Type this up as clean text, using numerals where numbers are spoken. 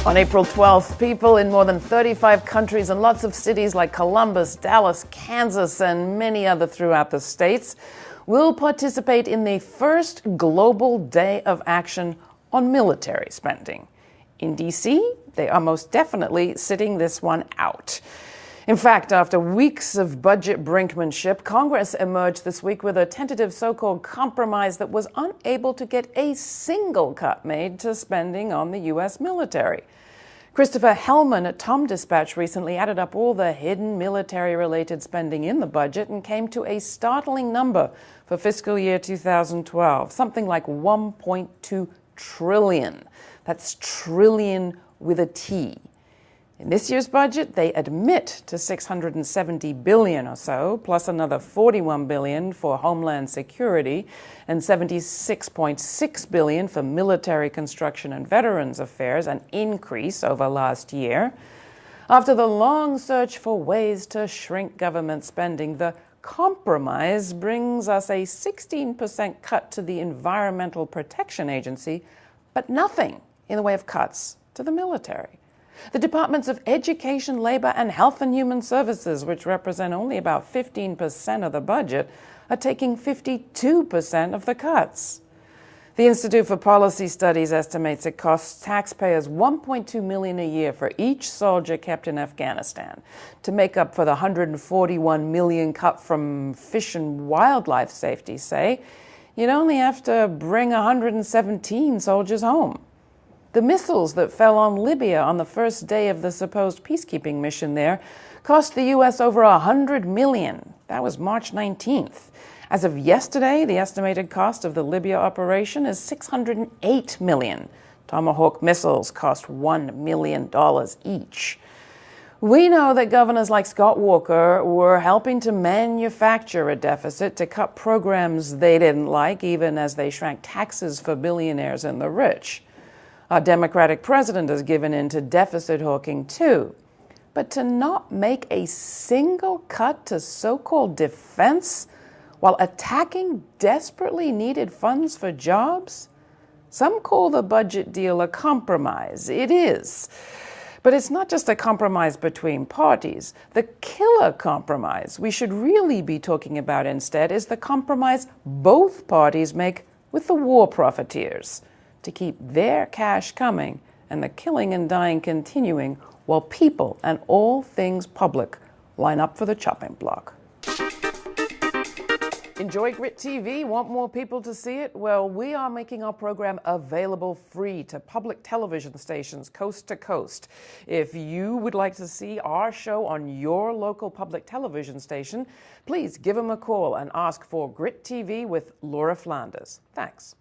On April 12th, people in more than 35 countries and lots of cities like Columbus, Dallas, Kansas, and many other throughout the states will participate in the first global day of action on military spending. In D.C., they are most definitely sitting this one out. In fact, after weeks of budget brinkmanship, Congress emerged this week with a tentative so-called compromise that was unable to get a single cut made to spending on the U.S. military. Christopher Hellman at Tom Dispatch recently added up all the hidden military-related spending in the budget and came to a startling number for fiscal year 2012, something like $1.2 trillion. That's trillion with a T. In this year's budget, they admit to $670 billion or so, plus another $41 billion for Homeland Security and $76.6 billion for military construction and veterans affairs, an increase over last year. After the long search for ways to shrink government spending, the compromise brings us a 16% cut to the Environmental Protection Agency, but nothing in the way of cuts to the military. The Departments of Education, Labor, and Health and Human Services, which represent only about 15% of the budget, are taking 52% of the cuts. The Institute for Policy Studies estimates it costs taxpayers $1.2 million a year for each soldier kept in Afghanistan. To make up for the $141 million cut from fish and wildlife safety, say, you'd only have to bring 117 soldiers home. The missiles that fell on Libya on the first day of the supposed peacekeeping mission there cost the U.S. over $100 million. That was March 19th. As of yesterday, the estimated cost of the Libya operation is $608 million. Tomahawk missiles cost $1 million each. We know that governors like Scott Walker were helping to manufacture a deficit to cut programs they didn't like, even as they shrank taxes for billionaires and the rich. Our Democratic president has given in to deficit hawking too. But to not make a single cut to so-called defense while attacking desperately needed funds for jobs? Some call the budget deal a compromise. It is. But it's not just a compromise between parties. The killer compromise we should really be talking about instead is the compromise both parties make with the war profiteers, to keep their cash coming and the killing and dying continuing while people and all things public line up for the chopping block. Enjoy GRITtv? Want more people to see it? Well, we are making our program available free to public television stations coast to coast. If you would like to see our show on your local public television station, please give them a call and ask for GRITtv with Laura Flanders. Thanks.